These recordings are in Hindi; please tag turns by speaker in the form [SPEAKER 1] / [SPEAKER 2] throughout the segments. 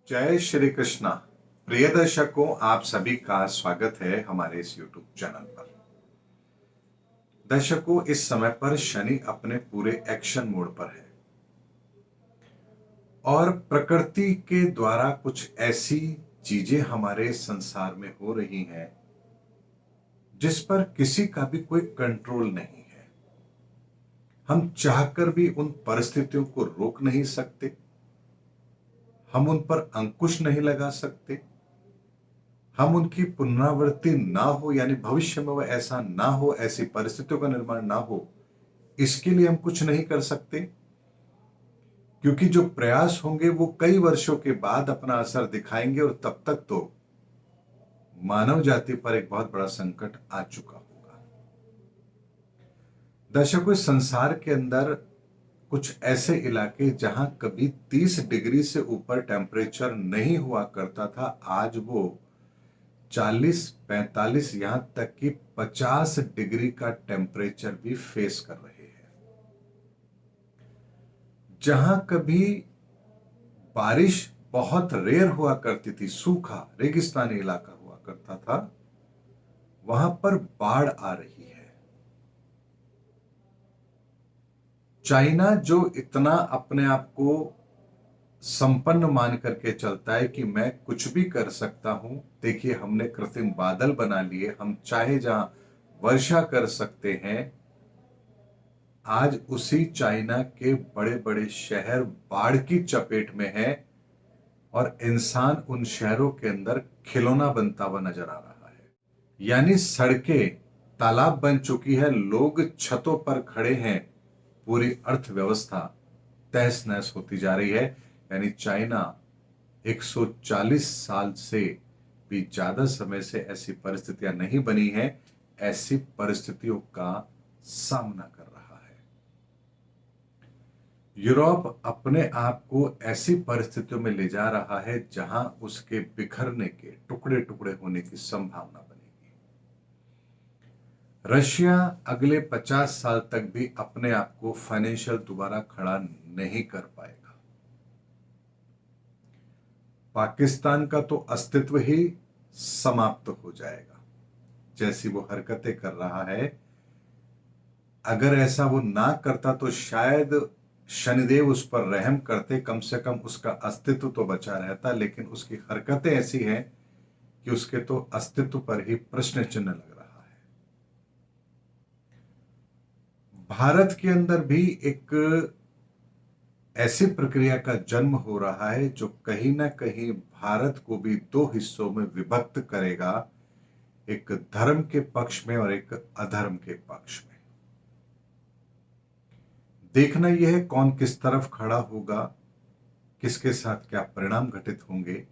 [SPEAKER 1] जय श्री कृष्णा। प्रिय दर्शकों, आप सभी का स्वागत है हमारे इस YouTube चैनल पर। दर्शकों, इस समय पर शनि अपने पूरे एक्शन मोड पर है और प्रकृति के द्वारा कुछ ऐसी चीजें हमारे संसार में हो रही हैं जिस पर किसी का भी कोई कंट्रोल नहीं है। हम चाहकर भी उन परिस्थितियों को रोक नहीं सकते, हम उन पर अंकुश नहीं लगा सकते, हम उनकी पुनरावृत्ति ना हो यानी भविष्य में वह ऐसा ना हो, ऐसी परिस्थितियों का निर्माण ना हो, इसके लिए हम कुछ नहीं कर सकते। क्योंकि जो प्रयास होंगे वो कई वर्षों के बाद अपना असर दिखाएंगे और तब तक तो मानव जाति पर एक बहुत बड़ा संकट आ चुका होगा। दर्शकों, इस संसार के अंदर कुछ ऐसे इलाके जहां कभी 30 डिग्री से ऊपर टेम्परेचर नहीं हुआ करता था, आज वो 40, 45, यहां तक कि 50 डिग्री का टेम्परेचर भी फेस कर रहे हैं। जहां कभी बारिश बहुत रेयर हुआ करती थी, सूखा रेगिस्तानी इलाका हुआ करता था, वहां पर बाढ़ आ रही है। चाइना जो इतना अपने आप को संपन्न मान करके चलता है कि मैं कुछ भी कर सकता हूं, देखिए हमने कृत्रिम बादल बना लिए, हम चाहे जहां वर्षा कर सकते हैं। आज उसी चाइना के बड़े बड़े शहर बाढ़ की चपेट में है और इंसान उन शहरों के अंदर खिलौना बनता हुआ नजर आ रहा है। यानी सड़कें तालाब बन चुकी है, लोग छतों पर खड़े हैं, पूरी अर्थव्यवस्था तहस नहस होती जा रही है। यानी चाइना 140 साल से भी ज्यादा समय से ऐसी परिस्थितियां नहीं बनी है, ऐसी परिस्थितियों का सामना कर रहा है। यूरोप अपने आप को ऐसी परिस्थितियों में ले जा रहा है जहां उसके बिखरने के, टुकड़े टुकड़े होने की संभावना बनेगी। रशिया अगले 50 साल तक भी अपने आप को फाइनेंशियल दोबारा खड़ा नहीं कर पाएगा। पाकिस्तान का तो अस्तित्व ही समाप्त हो जाएगा। जैसी वो हरकतें कर रहा है, अगर ऐसा वो ना करता तो शायद शनिदेव उस पर रहम करते, कम से कम उसका अस्तित्व तो बचा रहता। लेकिन उसकी हरकतें ऐसी हैं कि उसके तो अस्तित्व पर ही प्रश्न चिन्ह लग रहा है। भारत के अंदर भी एक ऐसी प्रक्रिया का जन्म हो रहा है जो कहीं ना कहीं भारत को भी दो हिस्सों में विभक्त करेगा, एक धर्म के पक्ष में और एक अधर्म के पक्ष में। देखना यह है कौन किस तरफ खड़ा होगा, किसके साथ क्या परिणाम घटित होंगे।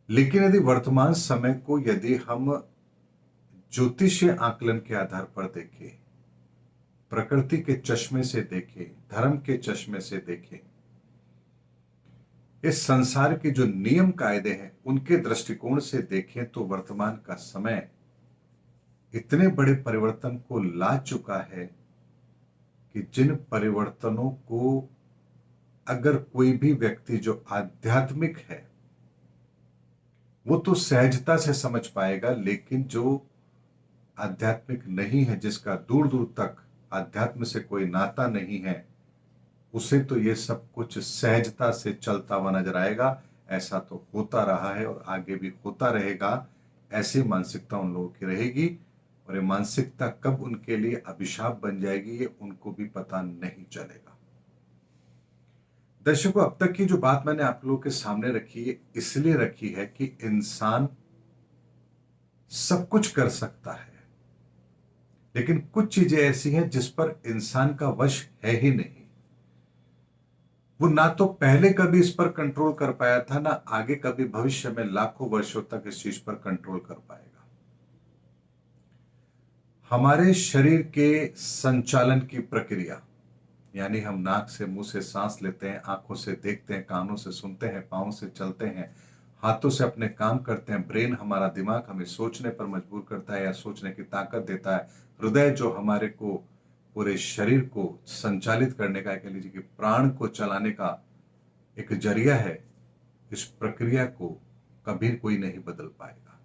[SPEAKER 1] लेकिन यदि वर्तमान समय को यदि हम ज्योतिषीय आकलन के आधार पर देखें, प्रकृति के चश्मे से देखें, धर्म के चश्मे से देखें, इस संसार के जो नियम कायदे हैं उनके दृष्टिकोण से देखें, तो वर्तमान का समय इतने बड़े परिवर्तन को ला चुका है कि जिन परिवर्तनों को अगर कोई भी व्यक्ति जो आध्यात्मिक है वो तो सहजता से समझ पाएगा, लेकिन जो आध्यात्मिक नहीं है, जिसका दूर दूर तक आध्यात्म से कोई नाता नहीं है, उसे तो ये सब कुछ सहजता से चलता हुआ नजर आएगा। ऐसा तो होता रहा है और आगे भी होता रहेगा। ऐसी मानसिकता उन लोगों की रहेगी और ये मानसिकता कब उनके लिए अभिशाप बन जाएगी ये उनको भी पता नहीं चलेगा। दर्शकों, अब तक की जो बात मैंने आप लोगों के सामने रखी है, इसलिए रखी है कि इंसान सब कुछ कर सकता है, लेकिन कुछ चीजें ऐसी हैं जिस पर इंसान का वश है ही नहीं। वो ना तो पहले कभी इस पर कंट्रोल कर पाया था, ना आगे कभी भविष्य में लाखों वर्षों तक इस चीज पर कंट्रोल कर पाएगा। हमारे शरीर के संचालन की प्रक्रिया, यानी हम नाक से मुंह से सांस लेते हैं, आंखों से देखते हैं, कानों से सुनते हैं, पांवों से चलते हैं, हाथों से अपने काम करते हैं, ब्रेन हमारा दिमाग हमें सोचने पर मजबूर करता है या सोचने की ताकत देता है, हृदय जो हमारे को पूरे शरीर को संचालित करने का, कह लीजिए कि प्राण को चलाने का एक जरिया है, इस प्रक्रिया को कभी कोई नहीं बदल पाएगा।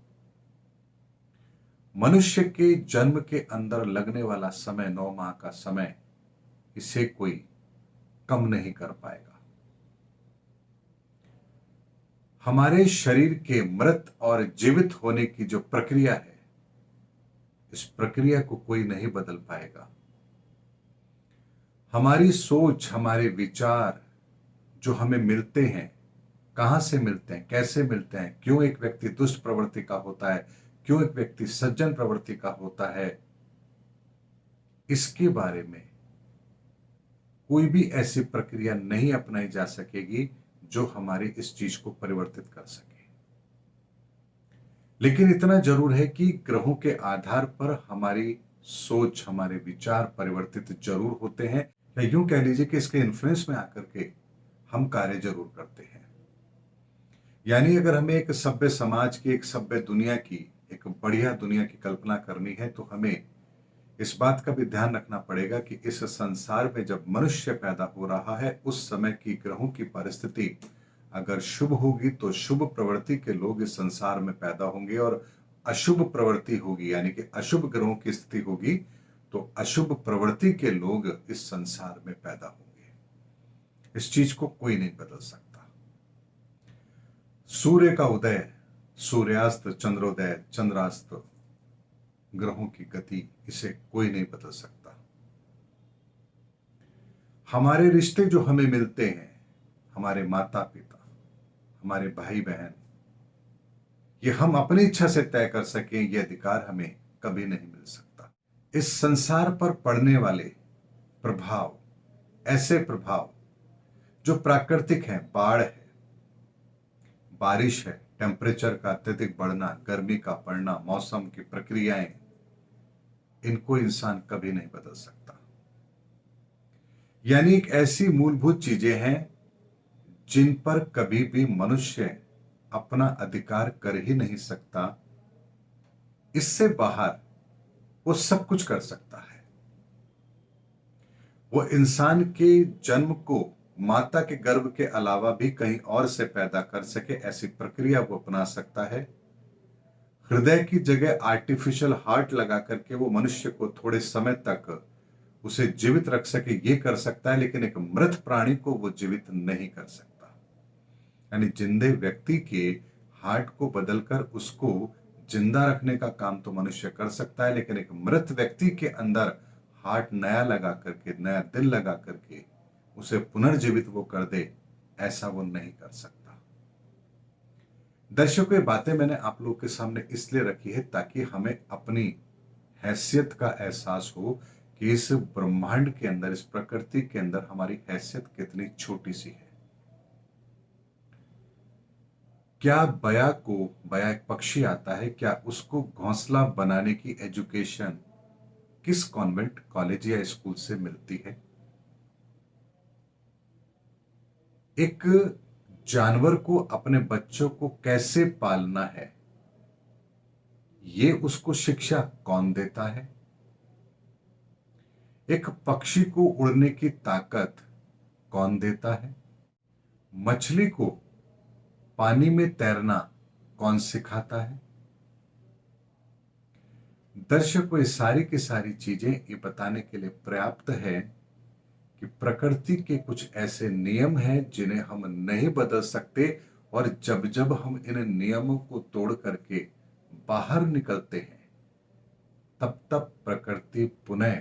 [SPEAKER 1] मनुष्य के जन्म के अंदर लगने वाला समय, 9 माह का समय, इसे कोई कम नहीं कर पाएगा। हमारे शरीर के मृत और जीवित होने की जो प्रक्रिया है, इस प्रक्रिया को कोई नहीं बदल पाएगा। हमारी सोच, हमारे विचार जो हमें मिलते हैं, कहां से मिलते हैं, कैसे मिलते हैं, क्यों एक व्यक्ति दुष्ट प्रवृत्ति का होता है, क्यों एक व्यक्ति सज्जन प्रवृत्ति का होता है, इसके बारे में कोई भी ऐसी प्रक्रिया नहीं अपनाई जा सकेगी जो हमारी इस चीज को परिवर्तित कर सके। लेकिन इतना जरूर है कि ग्रहों के आधार पर हमारी सोच, हमारे विचार परिवर्तित जरूर होते हैं, या यूं कह लीजिए कि इसके इन्फ्लुएंस में आकर के हम कार्य जरूर करते हैं। यानी अगर हमें एक सभ्य समाज की, एक सभ्य दुनिया की, एक बढ़िया दुनिया की कल्पना करनी है, तो हमें इस बात का भी ध्यान रखना पड़ेगा कि इस संसार में जब मनुष्य पैदा हो रहा है, उस समय की ग्रहों की परिस्थिति अगर शुभ होगी तो शुभ प्रवृत्ति के लोग इस संसार में पैदा होंगे, और अशुभ प्रवृत्ति होगी यानी कि अशुभ ग्रहों की स्थिति होगी तो अशुभ प्रवृत्ति के लोग इस संसार में पैदा होंगे। इस चीज को कोई नहीं बदल सकता। सूर्य का उदय, सूर्यास्त, चंद्रोदय, चंद्रास्त, ग्रहों की गति, इसे कोई नहीं बदल सकता। हमारे रिश्ते जो हमें मिलते हैं, हमारे माता पिता, हमारे भाई बहन, ये हम अपनी इच्छा से तय कर सकें, ये अधिकार हमें कभी नहीं मिल सकता। इस संसार पर पड़ने वाले प्रभाव, ऐसे प्रभाव जो प्राकृतिक हैं, बाढ़ है, बारिश है, टेम्परेचर का अत्यधिक बढ़ना, गर्मी का पड़ना, मौसम की प्रक्रियाएं, इनको इंसान कभी नहीं बदल सकता। यानी एक ऐसी मूलभूत चीजें हैं जिन पर कभी भी मनुष्य अपना अधिकार कर ही नहीं सकता। इससे बाहर वो सब कुछ कर सकता है। वो इंसान के जन्म को माता के गर्भ के अलावा भी कहीं और से पैदा कर सके, ऐसी प्रक्रिया वो अपना सकता है। हृदय की जगह आर्टिफिशियल हार्ट लगा करके वो मनुष्य को थोड़े समय तक उसे जीवित रख सके, ये कर सकता है, लेकिन एक मृत प्राणी को वो जीवित नहीं कर सकता। यानी जिंदे व्यक्ति के हार्ट को बदलकर उसको जिंदा रखने का काम तो मनुष्य कर सकता है, लेकिन एक मृत व्यक्ति के अंदर हार्ट नया लगा करके, नया दिल लगा करके उसे पुनर्जीवित वो कर दे, ऐसा वो नहीं कर सकता। दर्शकों, ये बातें मैंने आप लोगों के सामने इसलिए रखी है ताकि हमें अपनी हैसियत का एहसास हो कि इस ब्रह्मांड के अंदर, इस प्रकृति के अंदर हमारी हैसियत कितनी छोटी सी है। क्या बया एक पक्षी आता है, क्या उसको घोंसला बनाने की एजुकेशन किस कॉन्वेंट, कॉलेज या स्कूल से मिलती है? एक जानवर को, अपने बच्चों को कैसे पालना है, ये उसको शिक्षा कौन देता है? एक पक्षी को उड़ने की ताकत कौन देता है? मछली को पानी में तैरना कौन सिखाता है? दर्शकों, ये सारी की सारी चीजें ये बताने के लिए पर्याप्त है कि प्रकृति के कुछ ऐसे नियम हैं जिन्हें हम नहीं बदल सकते, और जब जब हम इन नियमों को तोड़ करके बाहर निकलते हैं, तब तब प्रकृति पुनः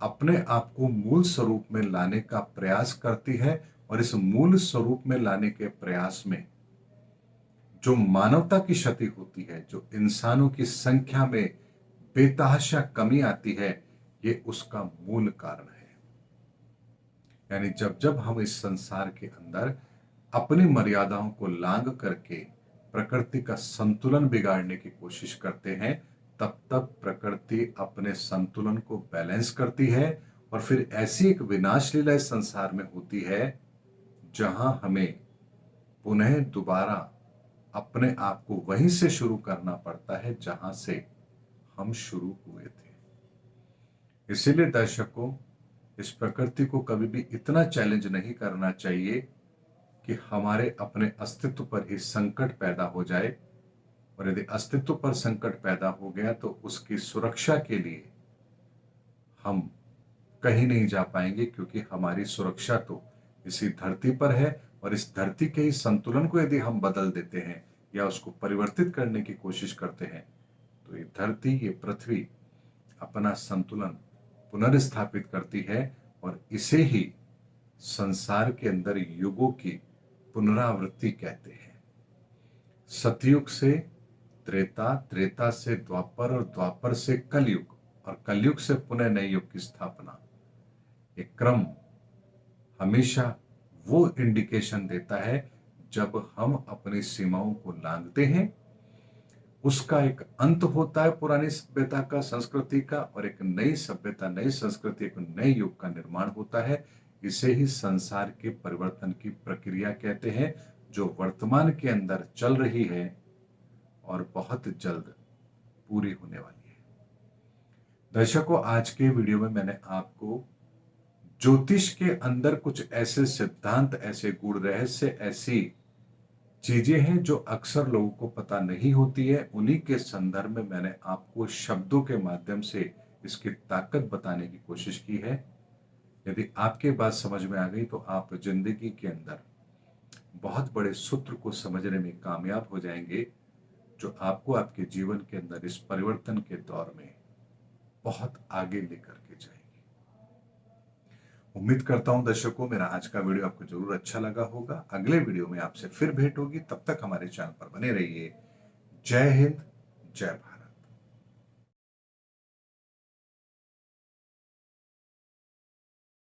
[SPEAKER 1] अपने आप को मूल स्वरूप में लाने का प्रयास करती है। और इस मूल स्वरूप में लाने के प्रयास में जो मानवता की क्षति होती है, जो इंसानों की संख्या में बेतहाशा कमी आती है, ये उसका मूल कारण है। यानी जब जब हम इस संसार के अंदर अपनी मर्यादाओं को लांघ करके प्रकृति का संतुलन बिगाड़ने की कोशिश करते हैं, तब तब प्रकृति अपने संतुलन को बैलेंस करती है, और फिर ऐसी एक विनाश लीला इस संसार में होती है जहां हमें पुनः दोबारा अपने आप को वहीं से शुरू करना पड़ता है जहां से हम शुरू हुए थे। इसीलिए दर्शकों, इस प्रकृति को कभी भी इतना चैलेंज नहीं करना चाहिए कि हमारे अपने अस्तित्व पर ही संकट पैदा हो जाए, और यदि अस्तित्व पर संकट पैदा हो गया तो उसकी सुरक्षा के लिए हम कहीं नहीं जा पाएंगे, क्योंकि हमारी सुरक्षा तो इसी धरती पर है। और इस धरती के ही संतुलन को यदि हम बदल देते हैं या उसको परिवर्तित करने की कोशिश करते हैं, तो ये धरती, ये पृथ्वी अपना संतुलन पुनर्स्थापित करती है, और इसे ही संसार के अंदर युगों की पुनरावृत्ति कहते हैं। सतयुग से त्रेता, त्रेता से द्वापर, और द्वापर से कलयुग, और कलयुग से पुनः नए युग की स्थापना। ये क्रम हमेशा वो इंडिकेशन देता है जब हम अपनी सीमाओं को लांघते हैं, उसका एक अंत होता है पुरानी सभ्यता का, संस्कृति का, और एक नई सभ्यता, नई संस्कृति, एक नए युग का निर्माण होता है। इसे ही संसार के परिवर्तन की प्रक्रिया कहते हैं, जो वर्तमान के अंदर चल रही है और बहुत जल्द पूरी होने वाली है। दर्शकों, आज के वीडियो में मैंने आपको ज्योतिष के अंदर कुछ ऐसे सिद्धांत, ऐसे गूढ़ रहस्य, ऐसी चीजें हैं जो अक्सर लोगों को पता नहीं होती है, उन्हीं के संदर्भ में मैंने आपको शब्दों के माध्यम से इसकी ताकत बताने की कोशिश की है। यदि आपके बात समझ में आ गई तो आप जिंदगी के अंदर बहुत बड़े सूत्र को समझने में कामयाब हो जाएंगे, जो आपको आपके जीवन के अंदर इस परिवर्तन के दौर में बहुत आगे लेकर के जाएंगे। उम्मीद करता हूं दर्शकों, मेरा आज का वीडियो आपको जरूर अच्छा लगा होगा। अगले वीडियो में आपसे फिर भेंट होगी, तब तक हमारे चैनल पर बने रहिए। जय हिंद, जय भारत।